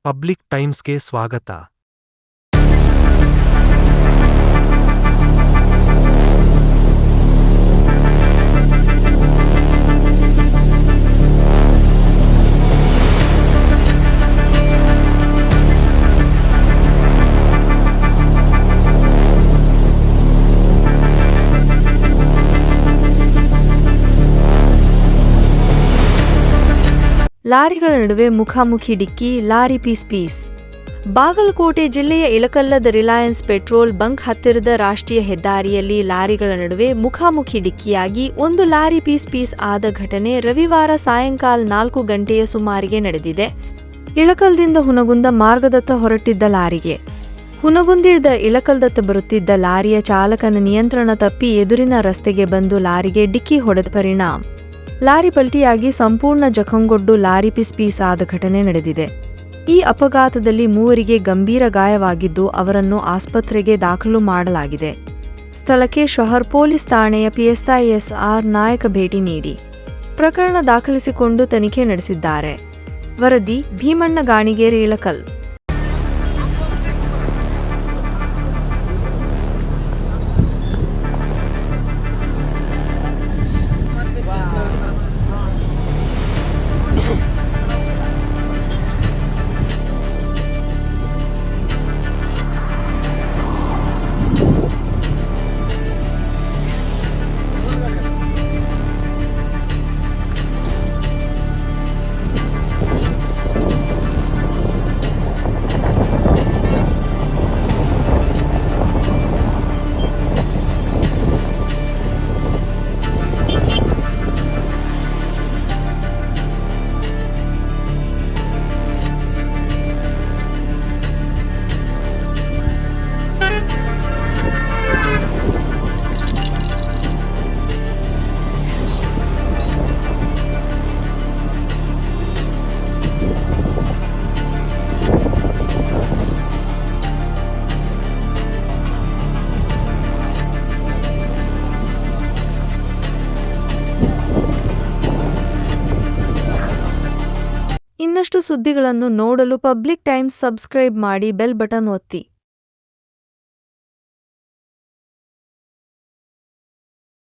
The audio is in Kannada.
ಪಬ್ಲಿಕ್ ಟೈಮ್ಸ್ಗೆ ಸ್ವಾಗತ. ಲಾರಿಗಳ ನಡುವೆ ಮುಖಾಮುಖಿ ಡಿಕ್ಕಿ, ಲಾರಿ ಪೀಸ್. ಬಾಗಲಕೋಟೆ ಜಿಲ್ಲೆಯ ಇಳಕಲ್ಲದ ರಿಲಯನ್ಸ್ ಪೆಟ್ರೋಲ್ ಬಂಕ್ ಹತ್ತಿರದ ರಾಷ್ಟ್ರೀಯ ಹೆದ್ದಾರಿಯಲ್ಲಿ ಲಾರಿಗಳ ನಡುವೆ ಮುಖಾಮುಖಿ ಡಿಕ್ಕಿಯಾಗಿ ಒಂದು ಲಾರಿ ಪೀಸ್ ಆದ ಘಟನೆ ರವಿವಾರ ಸಾಯಂಕಾಲ 4 ಗಂಟೆಯ ಸುಮಾರಿಗೆ ನಡೆದಿದೆ. ಇಳಕಲ್ದಿಂದ ಹುನಗುಂದ ಮಾರ್ಗದತ್ತ ಹೊರಟಿದ್ದ ಲಾರಿಗೆ ಹುನಗುಂದಿದ ಇಳಕಲ್ದತ್ತ ಬರುತ್ತಿದ್ದ ಲಾರಿಯ ಚಾಲಕನ ನಿಯಂತ್ರಣ ತಪ್ಪಿ ಎದುರಿನ ರಸ್ತೆಗೆ ಬಂದು ಲಾರಿಗೆ ಡಿಕ್ಕಿ ಹೊಡೆದ ಪರಿಣಾಮ ಲಾರಿ ಪಲ್ಟಿಯಾಗಿ ಸಂಪೂರ್ಣ ಜಖಂಗೊಂಡು ಲಾರಿ ಪೀಸ್ ಆದ ಘಟನೆ ನಡೆದಿದೆ. ಈ ಅಪಘಾತದಲ್ಲಿ 3 ಗಂಭೀರ ಗಾಯವಾಗಿದ್ದು ಅವರನ್ನು ಆಸ್ಪತ್ರೆಗೆ ದಾಖಲು ಮಾಡಲಾಗಿದೆ. ಸ್ಥಳಕ್ಕೆ ಶಹರ್ ಪೊಲೀಸ್ ಠಾಣೆಯ ಪಿಎಸ್ಐ ಎಸ್.ಆರ್. ನಾಯಕ ಭೇಟಿ ನೀಡಿ ಪ್ರಕರಣ ದಾಖಲಿಸಿಕೊಂಡು ತನಿಖೆ ನಡೆಸಿದ್ದಾರೆ. ವರದಿ ಭೀಮಣ್ಣ ಗಾಣಿಗೇರಿ, ಇಳಕಲ್. ಇನ್ನಷ್ಟು ಸುದ್ದಿಗಳನ್ನು ನೋಡಲು ಪಬ್ಲಿಕ್ ಟೈಮ್ಸ್ ಸಬ್ಸ್ಕ್ರೈಬ್ ಮಾಡಿ, ಬೆಲ್ ಬಟನ್ ಒತ್ತಿ.